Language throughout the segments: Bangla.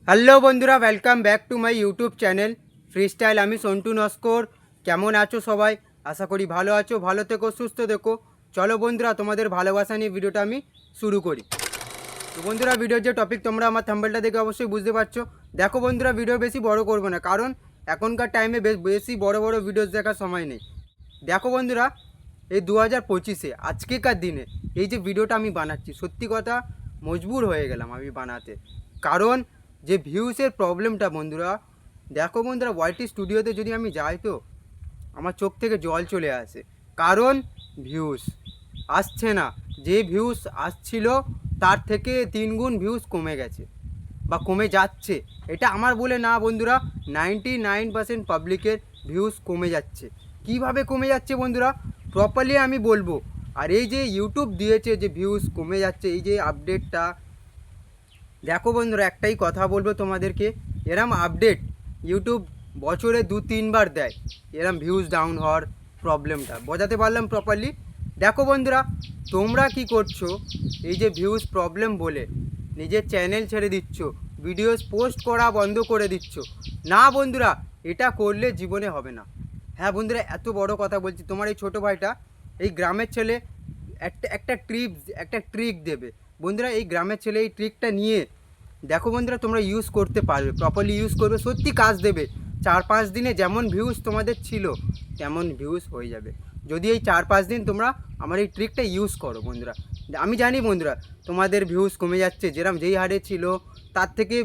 হ্যালো বন্ধুরা, welcome back to my YouTube channel freestyle. আমি সন্টু নস্কর। কেমন আছো সবাই? আশা করি ভালো আছো, ভালো থেকো, সুস্থ থেকো। চলো বন্ধুরা, তোমাদের ভালোবাসা নিয়ে ভিডিওটা আমি শুরু করি। তো বন্ধুরা, ভিডিওর যে টপিক তোমরা আমার থাম্বনেলটা দেখে অবশ্যই বুঝতে পারছো। দেখো বন্ধুরা, ভিডিও বেশি বড় করবো না, কারণ এখনকার টাইমে বেশি বড় বড় ভিডিওস দেখার সময় নেই। দেখো বন্ধুরা, এই 2025-এ আজকেকার দিনে এই যে ভিডিওটা আমি বানাচ্ছি, সত্যি কথা মজবুর হয়ে গেলাম আমি বানাতে। কারণ যে ভিউসের প্রবলেমটা বন্ধুরা, দেখো বন্ধুরা, ওয়াইটি স্টুডিওতে যদি আমি যাই তো আমার চোখ থেকে জল চলে আসে। কারণ ভিউস আসছে না, যে ভিউস আসছিল তার থেকে 3 গুণ ভিউস কমে গেছে বা কমে যাচ্ছে। এটা আমার বলে না বন্ধুরা, 99% পাবলিকের ভিউস কমে যাচ্ছে। কিভাবে কমে যাচ্ছে বন্ধুরা, প্রপারলি আমি বলবো। আর এই যে ইউটিউব দিয়েছে যে ভিউস কমে যাচ্ছে, এই যে আপডেটটা, দেখো বন্ধুরা, একটাই কথা বলবো তোমাদেরকে, এরম আপডেট ইউটিউব বছরে 2-3 বার দেয়। এরম ভিউজ ডাউন হওয়ার প্রবলেমটা বোঝাতে পারলাম প্রপারলি? দেখো বন্ধুরা, তোমরা কি করছো, এই যে ভিউজ প্রবলেম বলে নিজের চ্যানেল ছেড়ে দিচ্ছ, ভিডিওস পোস্ট করা বন্ধ করে দিচ্ছ। না বন্ধুরা, এটা করলে জীবনে হবে না। হ্যাঁ বন্ধুরা, এত বড় কথা বলছি, তোমার এই ছোটো ভাইটা, এই গ্রামের ছেলে, একটা ট্রিক দেবে বন্ধুরা। এই গ্রামের ছেলে এই ট্রিকটা নিয়ে দেখো বন্ধুরা, তোমরা ইউজ করতে পারবে, প্রপারলি ইউজ করবে, সত্যি কাজ দেবে। 4-5 দিনে যেমন ভিউজ তোমাদের ছিল তেমন ভিউজ হয়ে যাবে, যদি এই 4-5 দিন তোমরা আমার এই ট্রিকটা ইউজ করো বন্ধুরা। আমি জানি বন্ধুরা, তোমাদের ভিউজ কমে যাচ্ছে, যেই হারে ছিল তার থেকে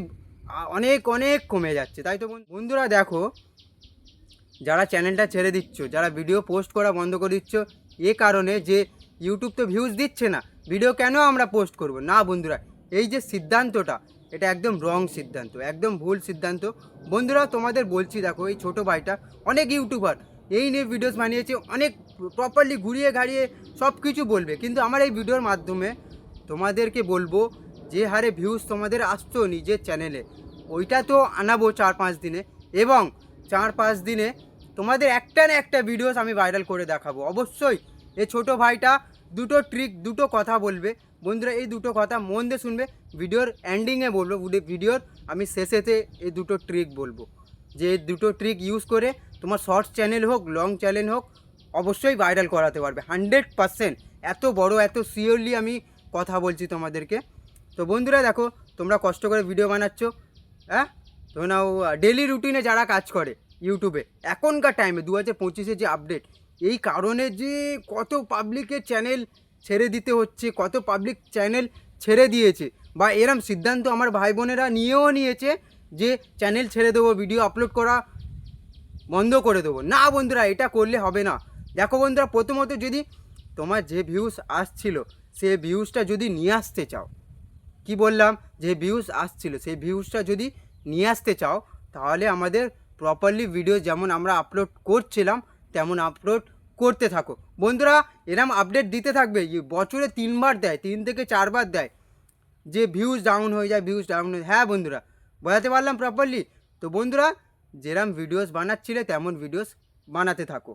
অনেক অনেক কমে যাচ্ছে, তাই তো বন্ধুরা। দেখো, যারা চ্যানেলটা ছেড়ে দিচ্ছ, যারা ভিডিও পোস্ট করা বন্ধ করে দিচ্ছ, এ কারণে যে ইউটিউব তো ভিউজ দিচ্ছে না, ভিডিও কেন আমরা পোস্ট করব না বন্ধুরা। এই যে সিদ্ধান্তটা, এটা একদম রং সিদ্ধান্ত, একদম ভুল সিদ্ধান্ত বন্ধুরা। তোমাদের বলছি, দেখো এই ছোটো ভাইটা, অনেক ইউটিউবার এই নিয়ে ভিডিওস বানিয়েছে, অনেক প্রপারলি ঘুরিয়ে ঘাড়িয়ে সব কিছু বলবে, কিন্তু আমার এই ভিডিওর মাধ্যমে তোমাদেরকে বলবো, যে হারে ভিউজ তোমাদের আসতো নিজের চ্যানেলে, ওইটা তো আনাবো 4-5 দিনে, এবং 4-5 দিনে তোমাদের একটা না একটা ভিডিওস আমি ভাইরাল করে দেখাবো অবশ্যই। এই ছোটো ভাইটা দুটো ট্রিক, দুটো কথা বলবে বন্ধুরা, এই দুটো কথা মন দিয়ে শুনবে। ভিডিওর এন্ডিংয়ে বলবো, ভিডিওর আমি শেষেতে এই দুটো ট্রিক বলবো, যে দুটো ট্রিক ইউজ করে তোমার শর্টস চ্যানেল হোক, লং চ্যানেল হোক, অবশ্যই ভাইরাল করাতে পারবে 100%। এত বড়, এত সিওরলি আমি কথা বলছি তোমাদেরকে। তো বন্ধুরা দেখো, তোমরা কষ্ট করে ভিডিও বানাচ্ছ, হ্যাঁ, তো নাও ডেলি রুটিনে যারা কাজ করে ইউটিউবে, এখনকার টাইমে 2025-এ যে আপডেট, এই কারণে যে কত পাবলিকের চ্যানেল ছেড়ে দিতে হচ্ছে, কত পাবলিক চ্যানেল ছেড়ে দিয়েছে, বা এরম সিদ্ধান্ত আমার ভাই বোনেরা নিয়েও নিয়েছে যে চ্যানেল ছেড়ে দেবো, ভিডিও আপলোড করা বন্ধ করে দেবো। না বন্ধুরা, এটা করলে হবে না। দেখো বন্ধুরা, প্রথমত যদি তোমার যে ভিউস আসছিল সে ভিউসটা যদি নিয়ে আসতে চাও, কি বললাম, যে ভিউস আসছিল সেই ভিউসটা যদি নিয়ে আসতে চাও, তাহলে আমাদের প্রপারলি ভিডিও যেমন আমরা আপলোড করছিলাম তেমন আপলোড করতে থাকো বন্ধুরা। এরম আপডেট দিতে থাকবে, বছরে 3 বার দেয়, 3 থেকে 4 বার দেয়, যে ভিউজ ডাউন হয়ে যায়, ভিউজ ডাউন হয়ে। হ্যাঁ বন্ধুরা, বোঝাতে পারলাম প্রপারলি? তো বন্ধুরা, যেরম ভিডিওস বানাচ্ছিলে তেমন ভিডিওস বানাতে থাকো,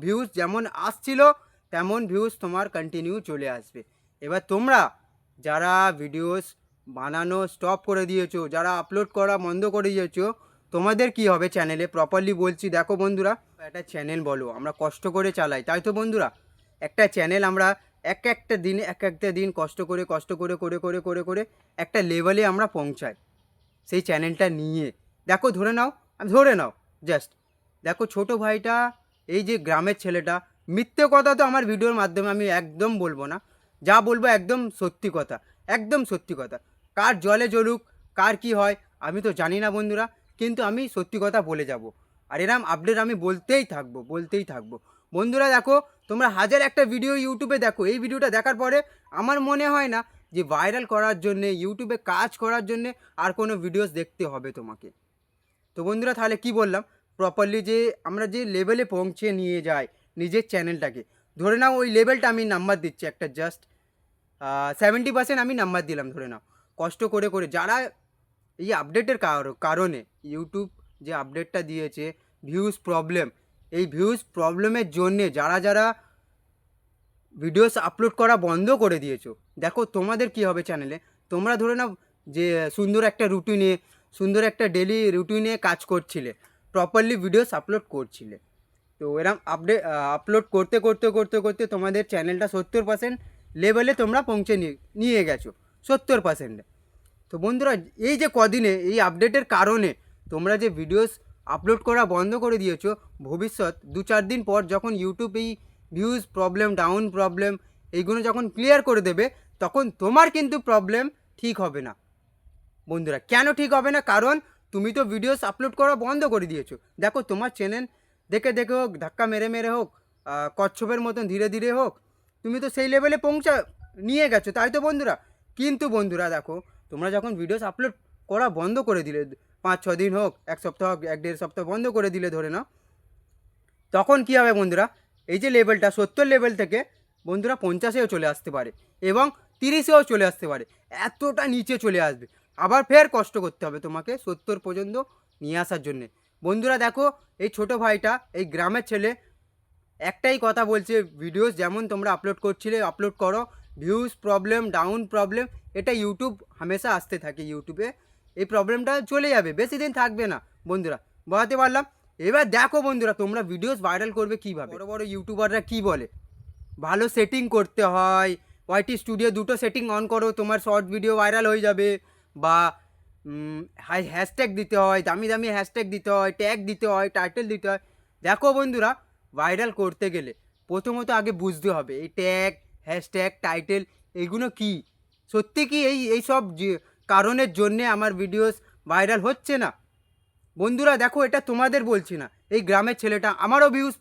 ভিউজ যেমন আসছিল তেমন ভিউজ তোমার কন্টিনিউ চলে আসবে। এবার তোমরা যারা ভিডিওস বানানো স্টপ করে দিয়েছো, যারা আপলোড করা বন্ধ করে দিয়েছো, তোমাদের কি হবে চ্যানেলে, প্রপারলি বলছি। দেখো বন্ধুরা, একটা চ্যানেল বলো আমরা কষ্ট করে চালাই, তাই তো বন্ধুরা। একটা চ্যানেল আমরা একটা দিন কষ্ট করে করে একটা লেভেলে আমরা পৌঁছাই সেই চ্যানেলটা নিয়ে। দেখো, ধরে নাও জাস্ট, দেখো ছোটো ভাইটা, এই যে গ্রামের ছেলেটা, মিথ্যে কথা তো আমার ভিডিওর মাধ্যমে আমি একদম বলবো না, যা বলবো একদম সত্যি কথা, একদম সত্যি কথা। কার জলে জ্বলুক, কার কি হয় আমি তো জানি না বন্ধুরা, কিন্তু আমি সত্যি কথা বলে যাব। আর এরম আপডেট আমি বলতেই থাকবো বন্ধুরা। দেখো, তোমরা হাজার একটা ভিডিও ইউটিউবে দেখো, এই ভিডিওটা দেখার পরে আমার মনে হয় না যে ভাইরাল করার জন্যে, ইউটিউবে কাজ করার জন্যে আর কোনো ভিডিওস দেখতে হবে তোমাকে। তো বন্ধুরা, তাহলে কি বললাম, প্রপারলি যে আমরা যে লেভেলে পৌঁছে নিয়ে যাই নিজের চ্যানেলটাকে, ধরে নাও ওই লেভেলটা আমি নাম্বার দিচ্ছি একটা, জাস্ট 70% আমি নাম্বার দিলাম ধরে নাও। কষ্ট করে যারা এই আপডেটের কারণে ইউটিউব যে আপডেটটা দিয়েছে, ভিউজ প্রবলেম, এই ভিউজ প্রবলেমের জন্যে যারা ভিডিওস আপলোড করা বন্ধ করে দিয়েছো, দেখো তোমাদের কি হবে চ্যানেলে। তোমরা ধরে নাও যে সুন্দর একটা রুটিনে সুন্দর একটা ডেলি রুটিনে কাজ করছিলে, প্রপারলি ভিডিওস আপলোড করছিলে। তো এরকম আপলোড করতে করতে করতে করতে তোমাদের চ্যানেলটা 70% লেভেলে তোমরা পৌঁছে নিয়ে গেছো, 70%। তো বন্ধুরা এই যে কদিনে এই আপডেটের কারণে তোমরা যে ভিডিওস আপলোড করা বন্ধ করে দিয়েছো, ভবিষ্যৎ 2-4 দিন পর যখন ইউটিউব এই ভিউজ প্রবলেম, ডাউন প্রবলেম এইগুলো যখন ক্লিয়ার করে দেবে, তখন তোমার কিন্তু প্রবলেম ঠিক হবে না বন্ধুরা। কেন ঠিক হবে না? কারণ তুমি তো ভিডিওস আপলোড করা বন্ধ করে দিয়েছো। দেখো তোমার চ্যানেল দেখে দেখে হোক, ধাক্কা মেরে মেরে হোক, কচ্ছপের মতন ধীরে ধীরে হোক, তুমি তো সেই লেভেলে নিয়ে গেছো, তাই তো বন্ধুরা। কিন্তু বন্ধুরা দেখো, তোমরা যখন ভিডিওস আপলোড করা বন্ধ করে দিলে, 5-6 দিন হোক, 1 সপ্তাহ হোক, 1-1.5 সপ্তাহ বন্ধ করে দিলে ধরে নাও, তখন কী হবে বন্ধুরা, এই যে লেভেলটা 70 লেভেল থেকে বন্ধুরা 50-এও চলে আসতে পারে এবং 30-এও চলে আসতে পারে, এতটা নিচে চলে আসবে। আবার ফের কষ্ট করতে হবে তোমাকে 70 পর্যন্ত নিয়ে আসার জন্যে। বন্ধুরা দেখো, এই ছোট ভাইটা, এই গ্রামের ছেলে, একটাই কথা বলছে, ভিডিওস যেমন তোমরা আপলোড করছিলে আপলোড করো, ভিউজ প্রবলেম, ডাউন প্রবলেম, এটা ইউটিউব হামেশা আসতে থাকে। ইউটিউবে এই প্রবলেমটা চলে যাবে, বেশি দিন থাকবে না বন্ধুরা, বোঝাতে পারলাম। এবার দেখো বন্ধুরা, তোমরা ভিডিওস ভাইরাল করবে কীভাবে। বড় বড় ইউটিউবাররা কি বলে, ভালো সেটিং করতে হয়, ওয়াইটি স্টুডিও 2টো সেটিং অন করো, তোমার শর্ট ভিডিও ভাইরাল হয়ে যাবে, বা হ্যাশট্যাগ দিতে হয়, দামি দামি হ্যাশট্যাগ দিতে হয়, ট্যাগ দিতে হয়, টাইটেল দিতে হয়। দেখো বন্ধুরা, ভাইরাল করতে গেলে প্রথমত আগে বুঝতে হবে এই ট্যাগ, হ্যাশট্যাগ, টাইটেল এগুলো কি, সত্যি কি এই সব কারণের জন্যে আমার ভিডিওস ভাইরাল হচ্ছে না বন্ধুরা। দেখো, এটা তোমাদের বলছি না, এই গ্রামের ছেলেটা, আমারও ভিউজ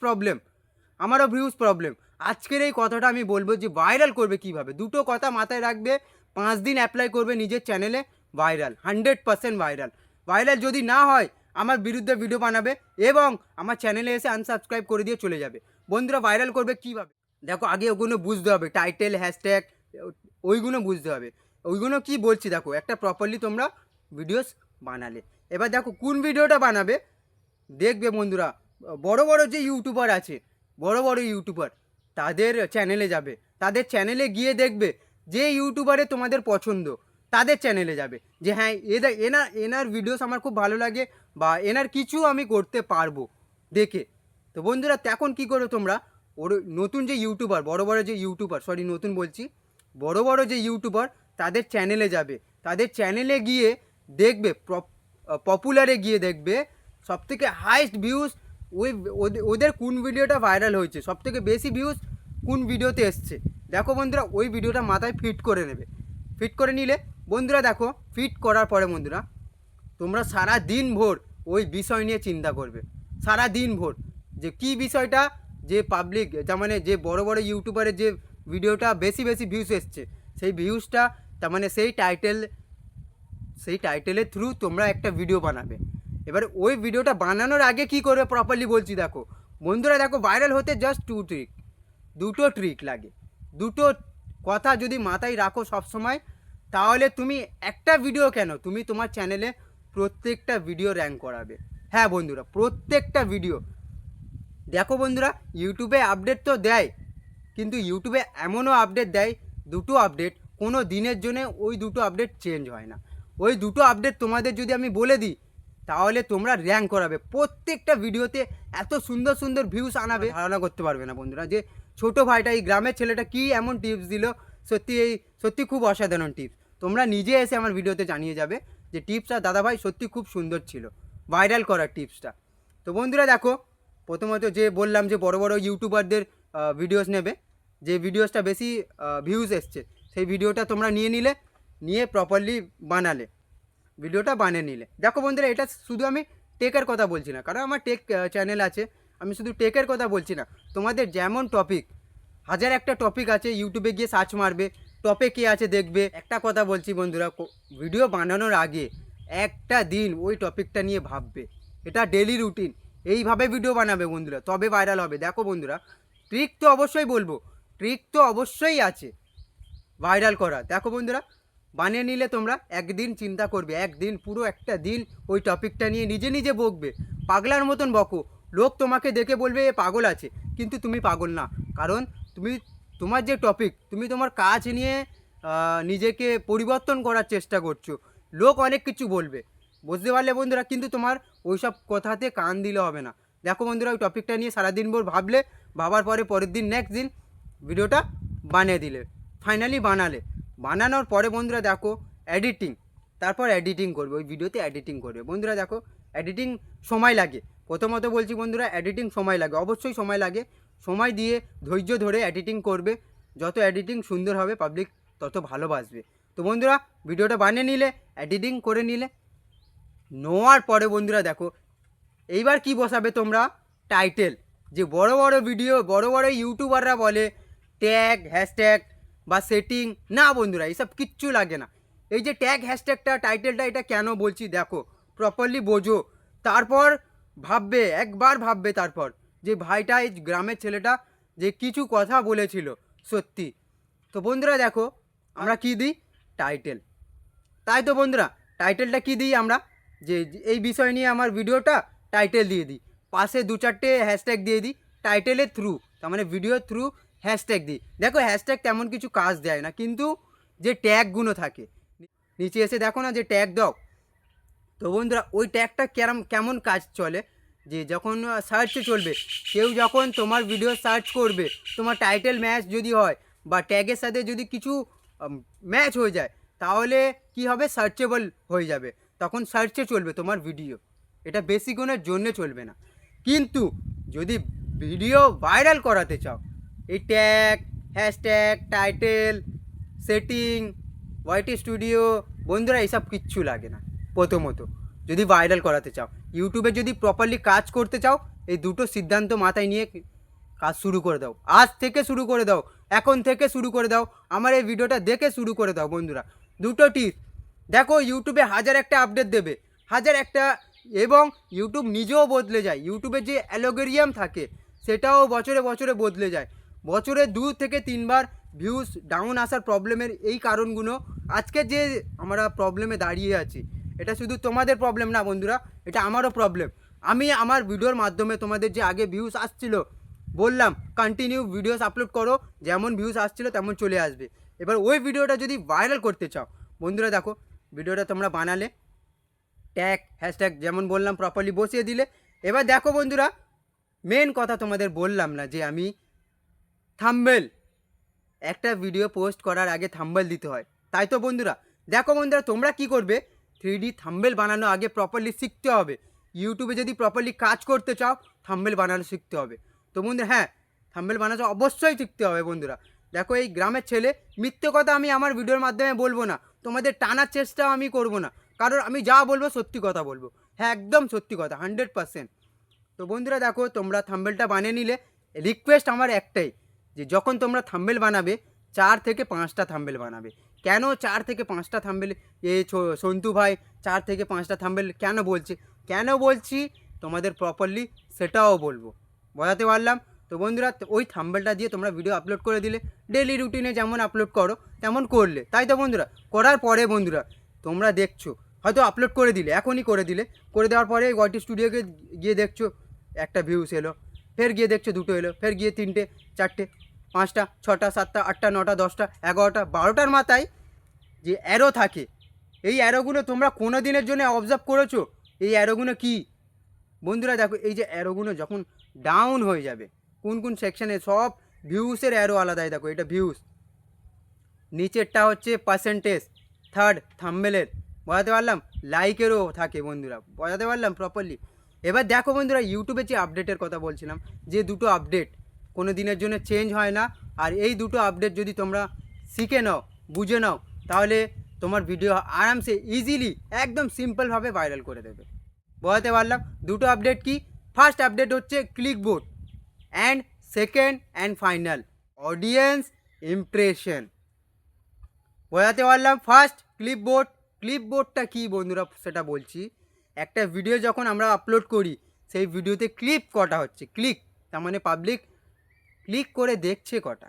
প্রবলেম। আজকের এই কথাটা আমি বলবো যে ভাইরাল করবে কিভাবে। দুটো কথা মাথায় রাখবে, 5 দিন অ্যাপ্লাই করবে নিজের চ্যানেলে, ভাইরাল, 100% ভাইরাল যদি না হয় আমার বিরুদ্ধে ভিডিও বানাবে এবং আমার চ্যানেলে এসে আনসাবস্ক্রাইব করে দিয়ে চলে যাবে। বন্ধুরা ভাইরাল করবে কিভাবে, দেখো আগে ওগুলো বুঝতে হবে, টাইটেল, হ্যাশট্যাগ ওইগুলো বুঝতে হবে। ওইগুলো কি বলছি দেখো, একটা প্রপারলি তোমরা ভিডিওস বানালে, এবার দেখো কোন ভিডিওটা বানাবে। দেখবে বন্ধুরা, বড় বড় যে ইউটিউবার আছে, বড় ইউটিউবার, তাদের চ্যানেলে যাবে, তাদের চ্যানেলে গিয়ে দেখবে যে ইউটিউবারে তোমাদের পছন্দ, তাদের চ্যানেলে যাবে যে হ্যাঁ এনার ভিডিওস আমার খুব ভালো লাগে, বা এনার কিছু আমি করতে পারবো দেখে। তো বন্ধুরা তখন কী করো তোমরা, ওর নতুন যে ইউটিউবার, বড় যে ইউটিউবার তাদের চ্যানেলে যাবে, তাদের চ্যানেলে গিয়ে দেখবে, পপুলারে গিয়ে দেখবে সবথেকে হাইস্ট ভিউজ ওদের কোন ভিডিওটা ভাইরাল হয়েছে, সবথেকে বেশি ভিউজ কোন ভিডিওতে এসছে। দেখো বন্ধুরা, ওই ভিডিওটা মাথায় ফিট করে নেবে। ফিট করে নিলে বন্ধুরা দেখো, ফিট করার পরে বন্ধুরা তোমরা সারা দিন ভোর ওই বিষয় নিয়ে চিন্তা করবে, সারা দিন ভোর, যে কি বিষয়টা, যে পাবলিক, তার মানে যে বড় ইউটিউবারের যে ভিডিওটা বেশি ভিউজ এসছে, সেই ভিউজটা, তার মানে সেই টাইটেলের থ্রু তোমরা একটা ভিডিও বানাবে। এবার ওই ভিডিওটা বানানোর আগে কি করবে প্রপারলি বলছি দেখো বন্ধুরা। দেখো, ভাইরাল হতে জাস্ট দুটো ট্রিক লাগে। দুটো কথা যদি মাথায় রাখো সবসময়, তাহলে তুমি একটা ভিডিও কেন, তুমি তোমার চ্যানেলে প্রত্যেকটা ভিডিও র্যাঙ্ক করাবে। হ্যাঁ বন্ধুরা, প্রত্যেকটা ভিডিও। দেখো বন্ধুরা, ইউটিউবে আপডেট তো দেয়, কিন্তু ইউটিউবে এমনও আপডেট দেয়, দুটো আপডেট কোনো দিনের জন্য, ওই দুটো আপডেট চেঞ্জ হয় না। ওই দুটো আপডেট তোমাদের যদি আমি বলে দিই, তাহলে তোমরা র্যাঙ্ক করাবে, প্রত্যেকটা ভিডিওতে এত সুন্দর ভিউস আনাবে, ধারণা করতে পারবে না বন্ধুরা যে ছোটো ভাইটা, এই গ্রামের ছেলেটা কি এমন টিপস দিল। সত্যি খুব অসাধারণ টিপস। তোমরা নিজে এসে আমার ভিডিওতে জানিয়ে যাবে যে টিপসটা দাদাভাই সত্যি খুব সুন্দর ছিল, ভাইরাল করার টিপসটা। তো বন্ধুরা দেখো, প্রথমত যে বললাম যে বড় ইউটিউবারদের ভিডিওস নেবে, যে ভিডিওসটা বেশি ভিউজ এসছে, সেই ভিডিওটা তোমরা নিয়ে প্রপারলি ভিডিওটা বানিয়ে নিলে। দেখো বন্ধুরা, এটা শুধু আমি টেকের কথা বলছি না, কারণ আমার টেক চ্যানেল আছে, আমি শুধু টেকের কথা বলছি না। তোমাদের যেমন টপিক, হাজার একটা টপিক আছে, ইউটিউবে গিয়ে সার্চ মারবে, টপে কে আছে দেখবে। একটা কথা বলছি বন্ধুরা, ভিডিও বানানোর আগে একটা দিন ওই টপিকটা নিয়ে ভাববে, এটা ডেলি রুটিন, এইভাবে ভিডিও বানাবে বন্ধুরা, তবে ভাইরাল হবে। দেখো বন্ধুরা, ট্রিক তো অবশ্যই বলবো, ট্রিক তো অবশ্যই আছে ভাইরাল করা। দেখো বন্ধুরা, বানিয়ে নিলে তোমরা একদিন চিন্তা করবে, একদিন, পুরো একটা দিন ওই টপিকটা নিয়ে নিজে বকবে, পাগলার মতন বকো। লোক তোমাকে দেখে বলবে এ পাগল আছে, কিন্তু তুমি পাগল না, কারণ তোমার যে টপিক, তুমি তোমার কাজ নিয়ে নিজেকে পরিবর্তন করার চেষ্টা করছো। লোক অনেক কিছু বলবে, বুঝতে পারলে বন্ধুরা? কিন্তু তোমার ওই সব কথাতে কান দিলে হবে না। দেখো বন্ধুরা, ওই টপিকটা নিয়ে সারাদিন ভোর ভাবলে, ভাবার পরে পরের দিন নেক্সট দিন ভিডিওটা বানিয়ে দিলে, ফাইনালি বানানোর পরে বন্ধুরা দেখো এডিটিং, তারপর এডিটিং করবে, ওই ভিডিওতে এডিটিং করবে। বন্ধুরা দেখো এডিটিং সময় লাগে, প্রথমত বলছি বন্ধুরা এডিটিং সময় লাগে, অবশ্যই সময় লাগে। সময় দিয়ে ধৈর্য ধরে এডিটিং করবে, যত এডিটিং সুন্দর হবে পাবলিক তত ভালোবাসবে। তো বন্ধুরা ভিডিওটা বানিয়ে নিলে, এডিটিং করে নিলে, নেওয়ার পরে বন্ধুরা দেখো এইবার কি বসাবে তোমরা? টাইটেল। যে বড় বড় ভিডিও, বড় বড় ইউটিউবাররা বলে ট্যাগ, হ্যাশট্যাগ বা সেটিং, না বন্ধুরা এইসব কিচ্ছু লাগে না। এই যে ট্যাগ, হ্যাশট্যাগটা, টাইটেলটা, এটা কেন বলছি দেখো, প্রপারলি বোঝো, তারপর ভাববে, একবার ভাববে তারপর যে ভাইটা, এই গ্রামের ছেলেটা যে কিছু কথা বলেছিল সত্যি। তো বন্ধুরা দেখো আমরা কি দিই? টাইটেল। তাই তো বন্ধুরা, টাইটেলটা কি দিই আমরা? যে এই বিষয় নিয়ে আমার ভিডিওটা, টাইটেল দিয়ে দিই, পাশে 2-4টে হ্যাশট্যাগ দিয়ে দিই টাইটেলের থ্রু, তার মানে ভিডিওর থ্রু হ্যাশট্যাগ দিই। দেখো হ্যাশট্যাগ তেমন কিছু কাজ দেয় না, কিন্তু যে ট্যাগগুলো থাকে নিচে এসে দেখো না যে ট্যাগ দাও, তো বন্ধুরা ওই ট্যাগটা কেমন কাজ চলে, যে যখন সার্চে চলবে, কেউ যখন তোমার ভিডিও সার্চ করবে, তোমার টাইটেল ম্যাচ যদি হয় বা ট্যাগের সাথে যদি কিছু ম্যাচ হয়ে যায়, তাহলে কি হবে? সার্চেবল হয়ে যাবে, তখন সার্চে চলবে তোমার ভিডিও। এটা বেশি গুণের জন্যে চলবে না। কিন্তু যদি ভিডিও ভাইরাল করাতে চাও, এই tag, hashtag, title, setting, YT studio, বন্ধুরা এইসব কিচ্ছু লাগে না। প্রথমত যদি ভাইরাল করাতে চাও, ইউটিউবে যদি প্রপারলি কাজ করতে চাও, এই দুটো সিদ্ধান্ত মাথায় নিয়ে কাজ শুরু করে দাও। আজ থেকে শুরু করে দাও, এখন থেকে শুরু করে দাও, আমার এই ভিডিওটা দেখে শুরু করে দাও বন্ধুরা। দুটো টিপস দেখো, ইউটিউবে হাজার একটা আপডেট দেবে, হাজার একটা, এবং ইউটিউব নিজেও বদলে যায়। ইউটিউবে যে অ্যালগোরিদম থাকে সেটাও বছরে বছরে বদলে যায়। বছরে 2 থেকে 3বার ভিউজ ডাউন আসার প্রবলেমের এই কারণগুলো, আজকে যে আমরা প্রবলেমে দাঁড়িয়ে আছি, এটা শুধু তোমাদের প্রবলেম না বন্ধুরা, এটা আমারও প্রবলেম। আমি আমার ভিডিওর মাধ্যমে তোমাদের যে আগে ভিউজ আসছিল, বললাম কন্টিনিউ ভিডিওস আপলোড করো, যেমন ভিউজ আসছিল তেমন চলে আসবে। এবার ওই ভিডিওটা যদি ভাইরাল করতে চাও বন্ধুরা, দেখো ভিডিওটা তোমরা বানালে, ট্যাগ, হ্যাশট্যাগ যেমন বললাম প্রপারলি বসিয়ে দিলে। এবার দেখো বন্ধুরা, মেন কথা তোমাদের বললাম না যে আমি থাম্বনেল, একটা ভিডিও পোস্ট করার আগে থাম্বনেল দিতে হয়, তাই তো বন্ধুরা? দেখো বন্ধুরা তোমরা কি করবে, 3D থাম্বনেল বানানো আগে প্রপারলি শিখতে হবে। ইউটিউবে যদি প্রপারলি কাজ করতে চাও, থাম্বনেল বানানো শিখতে হবে। তো বন্ধুরা হ্যাঁ, থাম্বনেল বানানো অবশ্যই শিখতে হবে বন্ধুরা। দেখো এই গ্রামের ছেলে, মিথ্যে কথা আমি আমার ভিডিওর মাধ্যমে বলবো না, তোমাদের টানার চেষ্টাও আমি করব না, কারণ আমি যা বলবো সত্যি কথা বলবো। হ্যাঁ একদম সত্যি কথা, 100%। তো বন্ধুরা দেখো তোমরা থাম্বনেলটা বানিয়ে নিলে, রিকোয়েস্ট আমার একটাই, যে যখন তোমরা থাম্বনেল বানাবে 4 থেকে 5টা থাম্বনেল বানাবে। কেন 4 থেকে 5টা থাম্বনেল? সন্তু ভাই 4 থেকে 5টা থাম্বনেল কেন বলছি তোমাদের প্রপারলি সেটাও বলবো, বোঝাতে পারলাম? তো বন্ধুরা ওই থাম্বনেলটা দিয়ে তোমরা ভিডিও আপলোড করে দিলে, ডেলি রুটিনে যেমন আপলোড করো তেমন করলে, তাই তো বন্ধুরা? করার পরে বন্ধুরা তোমরা দেখছো, হয়তো আপলোড করে দিলে, এখনই করে দেওয়ার পরে ওয়াইটি স্টুডিওকে গিয়ে দেখছো একটা ভিউস এলো, ফের গিয়ে দেখছো 2টো এলো, ফের গিয়ে 3টে, 4টে, 5টা, 6টা, 7টা, 8টা, 9টা, 10টা, 11টা, 12টার মাথায় যে অ্যারো থাকে, এই অ্যারোগুলো তোমরা কোনো দিনের জন্য অবজার্ভ করেছো? এই অ্যারোগুলো কি বন্ধুরা? দেখো এই যে অ্যারোগুলো যখন ডাউন হয়ে যাবে, কোন সেকশানে, সব ভিউসের অ্যারো আলাদাই। দেখো এটা ভিউস, নিচেরটা হচ্ছে পার্সেন্টেজ, থার্ড থাম্বনেলের, বোঝাতে পারলাম? লাইকেরও থাকে বন্ধুরা, বোঝাতে পারলাম প্রপারলি? এবার দেখো বন্ধুরা, ইউটিউবে যে আপডেটের কথা বলছিলাম, যে দুটো আপডেট কোনো দিনের জন্য চেঞ্জ হয় না, আর এই দুটো আপডেট যদি তোমরা শিখে নাও, বুঝে নাও, তাহলে তোমার ভিডিও আরামসে ইজিলি একদম সিম্পলভাবে ভাইরাল করে দেবে, বোঝাতে পারলাম? দুটো আপডেট কি? ফার্স্ট আপডেট হচ্ছে click board, and second and final audience impression, বোঝাতে পারলাম? ফার্স্ট ক্লিপবোর্ডটা কি বন্ধুরা সেটা বলছি। একটা ভিডিও যখন আমরা আপলোড করি, সেই ভিডিওতে ক্লিপ কটা হচ্ছে, ক্লিক, তার মানে পাবলিক ক্লিক করে দেখছে কটা।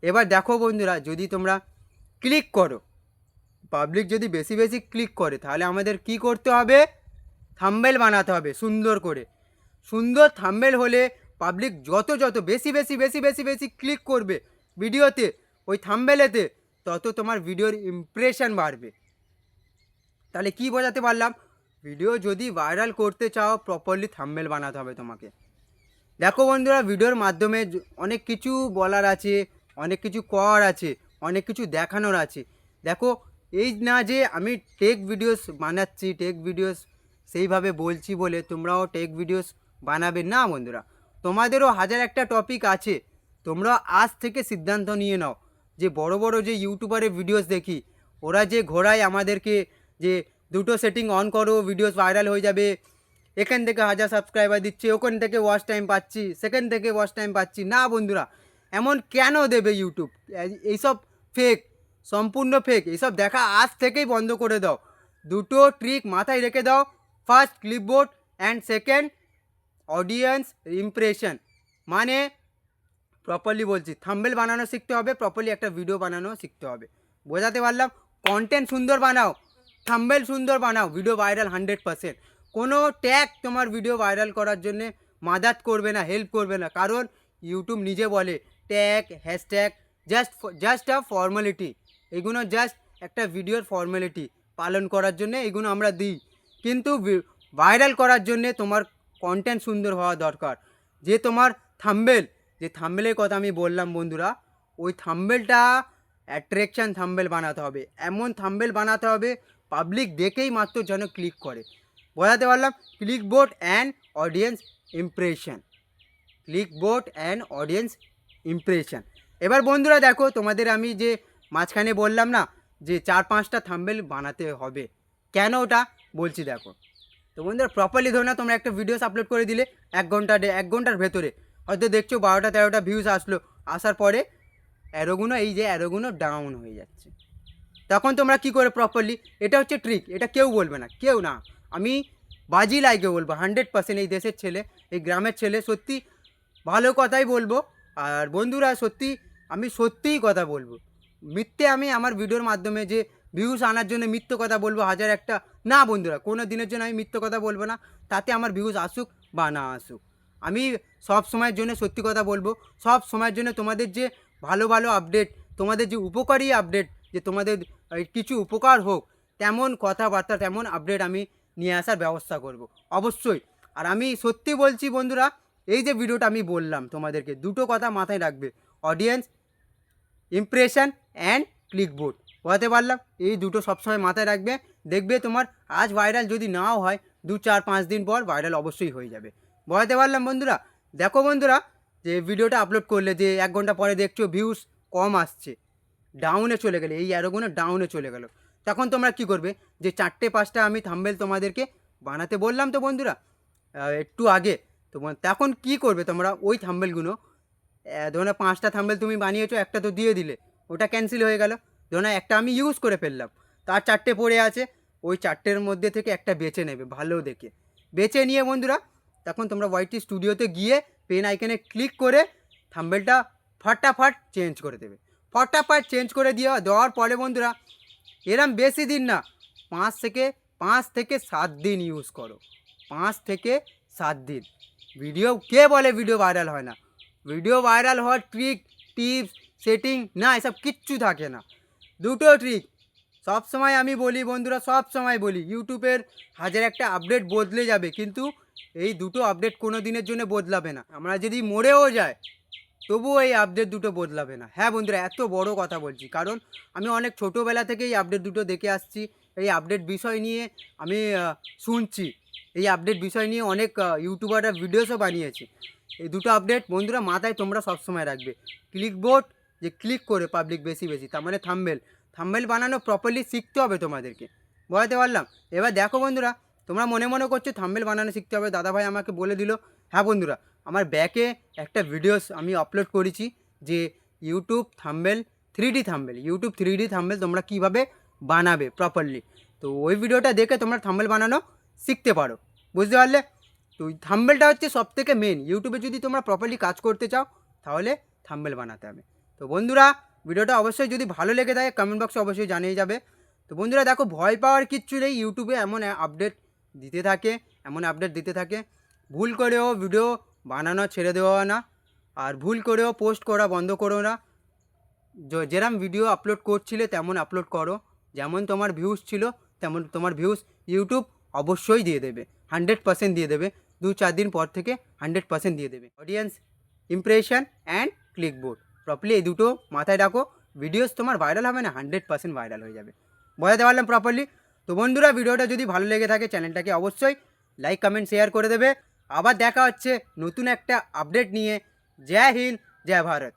এবার দেখো বন্ধুরা, যদি তোমরা ক্লিক করো, পাবলিক যদি বেশি বেশি ক্লিক করে, তাহলে আমাদের কি করতে হবে? থাম্বনেল বানাতে হবে সুন্দর করে। সুন্দর থাম্বনেল হলে পাবলিক যত বেশি ক্লিক করবে ভিডিওতে, ওই থাম্বনেলেতে, তত তোমার ভিডিওর ইমপ্রেশন বাড়বে। তাহলে কি বোঝাতে পারলাম? ভিডিও যদি ভাইরাল করতে চাও প্রপারলি থাম্বনেল বানাতে হবে তোমাকে। দেখো বন্ধুরা, ভিডিওর মাধ্যমে অনেক কিছু বলার আছে, অনেক কিছু করার আছে, অনেক কিছু দেখানোর আছে। দেখো, এই না যে আমি টেক ভিডিওস বানাচ্ছি, টেক ভিডিওস সেইভাবে বলছি বলে তোমরাও টেক ভিডিওস বানাবে না বন্ধুরা। তোমাদেরও হাজার একটা টপিক আছে। তোমরা আজ থেকে সিদ্ধান্ত নিয়ে নাও যে বড় বড় যে ইউটিউবারের ভিডিওস দেখি, ওরা যে ঘোরায় আমাদেরকে যে দুটো সেটিং অন করো ভিডিওস ভাইরাল হয়ে যাবে, এখান থেকে 1000 সাবস্ক্রাইবার দিচ্ছে, ওখান থেকে ওয়াচ টাইম পাচ্ছি, সেখান থেকে ওয়াচ টাইম পাচ্ছি। না বন্ধুরা, এমন কেন দেবে ইউটিউব? এইসব ফেক, সম্পূর্ণ ফেক। এইসব দেখা আজ থেকেই বন্ধ করে দাও। দুটো ট্রিক মাথায় রেখে দাও। First clipboard and second audience impression. মানে প্রপারলি বলছি, থাম্বনেল বানানো শিখতে হবে, প্রপারলি একটা ভিডিও বানানো শিখতে হবে। বোঝাতে পারলাম? কন্টেন্ট সুন্দর বানাও, থাম্বনেল সুন্দর বানাও, ভিডিও ভাইরাল 100%। কোনো ট্যাগ তোমার ভিডিও ভাইরাল করার জন্যে মাদাত করবে না, হেল্প করবে না। কারণ ইউটিউব নিজে বলে ট্যাগ, হ্যাশট্যাগ জাস্ট আ ফর্মালিটি। এগুলো জাস্ট একটা ভিডিওর ফর্মালিটি পালন করার জন্যে এগুলো আমরা দিই। কিন্তু ভাইরাল করার জন্যে তোমার কন্টেন্ট সুন্দর হওয়া দরকার। যে তোমার থাম্বনেল, যে থাম্বনেলের কথা আমি বললাম বন্ধুরা, ওই থাম্বনেলটা অ্যাট্রাকশান থাম্বনেল বানাতে হবে। এমন থাম্বনেল বানাতে হবে পাবলিক দেখেই মাত্র যেন ক্লিক করে। বোঝাতে পারলাম? Click board and audience impression, click board and audience impression. এবার বন্ধুরা দেখো, তোমাদের আমি যে মাঝখানে বললাম না যে 4-5টা থাম্বনেল বানাতে হবে, কেন ওটা বলছি দেখো। তো বন্ধুরা, প্রপারলি ধরে না তোমরা একটা ভিডিওস আপলোড করে দিলে 1 ঘন্টার ভেতরে হয়তো দেখছো 12টা-13টা ভিউজ আসলো। আসার পরে অ্যারোগুলো, এই যে অ্যারোগুলো ডাউন হয়ে যাচ্ছে। তখন তোমরা কি করে প্রপারলি, এটা হচ্ছে ট্রিক, এটা কেউ বলবে না, কেউ না, আমি বাজি লাইকে বলবো 100%। এই দেশের ছেলে, এই গ্রামের ছেলে, সত্যি ভালো কথাই বলবো। আর বন্ধুরা সত্যি, আমি সত্যিই কথা বলবো, মিথ্যে আমি আমার ভিডিওর মাধ্যমে যে ভিউজ আনার জন্য মিথ্যে কথা বলবো 1001টা, না বন্ধুরা, কোনো দিনের জন্য আমি মিথ্যে কথা বলবো না। তাতে আমার ভিউজ আসুক বা না আসুক, আমি সব সময়ের জন্য সত্যি কথা বলবো। সব সময়ের জন্য তোমাদের যে ভালো ভালো আপডেট, তোমাদের যে উপকারী আপডেট, যে তোমাদের কিছু উপকার হোক, তেমন কথাবার্তা, তেমন আপডেট আমি নিয়ে আসার ব্যবস্থা করব অবশ্যই। আর আমি সত্যি বলছি বন্ধুরা, এই যে ভিডিওটা আমি বললাম তোমাদেরকে, দুটো কথা মাথায় রাখবে, অডিয়েন্স ইমপ্রেশন অ্যান্ড ক্লিকবোর্ড। বোঝাতে পারলাম? এই দুটো সবসময় মাথায় রাখবে, দেখবে তোমার আজ ভাইরাল যদি নাও হয়, 2-4-5 দিন পর ভাইরাল অবশ্যই হয়ে যাবে। বোঝাতে পারলাম বন্ধুরা? দেখো বন্ধুরা, যে ভিডিওটা আপলোড করলে যে 1 ঘন্টা পরে দেখছো ভিউজ কম আসছে, ডাউনে চলে গেলে, এই অ্যারোগুলো ডাউনে চলে গেল, তখন তোমরা কি করবে? যে 4-5টা আমি থাম্বনেল তোমাদেরকে বানাতে বললাম তো বন্ধুরা একটু আগে, তখন কি করবে তোমরা? ওই থাম্বনেলগুলো, ধরো না 5টা থাম্বনেল তুমি বানিয়েছো, একটা তো দিয়ে দিলে, ওটা ক্যান্সেল হয়ে গেল। ধরো না একটা আমি ইউজ করে ফেললাম, তার 4টে পড়ে আছে, ওই 4টের মধ্যে থেকে একটা বেছে নেবে ভালো দেখে। বেছে নিয়ে বন্ধুরা, তখন তোমরা ওয়াইটি স্টুডিওতে গিয়ে পেন আইকনে ক্লিক করে থাম্বনেলটা ফটাফট চেঞ্জ করে দেবে। ফটাফট চেঞ্জ করে দেওয়ার পরে বন্ধুরা, এরম বেশি দিন না, 5 থেকে 7 দিন ইউজ করো। 5 থেকে 7 দিন। ভিডিও, কে বলে ভিডিও ভাইরাল হয় না? ভিডিও ভাইরাল হওয়ার ট্রিক, টিপস, সেটিং না, এসব কিচ্ছু থাকে না। দুটো ট্রিক সব সময় আমি বলি বন্ধুরা, সব সময় বলি, ইউটিউবের হাজার একটা আপডেট বদলে যাবে, কিন্তু এই দুটো আপডেট কোনো দিনের জন্য বদলাবে না। আমরা যদি মরেও যায় তবুও এই আপডেট দুটো বদলাবে না। হ্যাঁ বন্ধুরা, এত বড় কথা বলছি কারণ আমি অনেক ছোটোবেলা থেকে এই আপডেট দুটো দেখে আসছি। এই আপডেট বিষয় নিয়ে আমি শুনছি, এই আপডেট বিষয় নিয়ে অনেক ইউটিউবাররা ভিডিওসও বানিয়েছে। এই দুটো আপডেট বন্ধুরা মাথায় তোমরা সবসময় রাখবে। ক্লিকবোর্ড, যে ক্লিক করে পাবলিক বেশি বেশি, তার মানে থাম্বনেল বানানো প্রপারলি শিখতে হবে তোমাদেরকে। বোঝাতে পারলাম? এবার দেখো বন্ধুরা, তোমরা মনে মনে করছো থাম্বনেল বানানো শিখতে হবে, দাদাভাই আমাকে বলে দিল। হ্যাঁ বন্ধুরা, আমার ব্যাকে একটা ভিডিওস আমি আপলোড করেছি যে ইউটিউব 3D থাম্বনেল তোমরা কীভাবে বানাবে প্রপারলি। তো ওই ভিডিওটা দেখে তোমরা থাম্বনেল বানানো শিখতে পারো। বুঝতে পারলে? তো ওই থাম্বনেলটা হচ্ছে সবথেকে মেন। ইউটিউবে যদি তোমরা প্রপারলি কাজ করতে চাও তাহলে থাম্বনেল বানাতে হবে। তো বন্ধুরা, ভিডিওটা অবশ্যই যদি ভালো লেগে থাকে কমেন্ট বক্সে অবশ্যই জানিয়ে যাবে। তো বন্ধুরা দেখো, ভয় পাওয়ার কিচ্ছু নেই, ইউটিউবে এমন আপডেট দিতে থাকে, ভুল করেও ভিডিও বানানো ছেড়ে দেওয়া না, আর ভুল করেও পোস্ট করা বন্ধ করো না। যেরকম ভিডিও আপলোড করছিলে তেমন আপলোড করো, যেমন তোমার ভিউজ ছিল তেমন তোমার ভিউজ ইউটিউব অবশ্যই দিয়ে দেবে, 100% দিয়ে দেবে। 2-4 দিন পর থেকে 100% দিয়ে দেবে। Audience impression and click board properly এই দুটো মাথায় রাখো, ভিডিওস তোমার ভাইরাল হবে না, 100% ভাইরাল হয়ে যাবে। বোঝাতে পারলাম প্রপারলি? তো বন্ধুরা, ভিডিওটা যদি ভালো লেগে থাকে চ্যানেলটাকে অবশ্যই লাইক কমেন্ট শেয়ার করে দেবে। আবার দেখা হচ্ছে নতুন একটা আপডেট নিয়ে। জয় হিন্দ, জয় ভারত।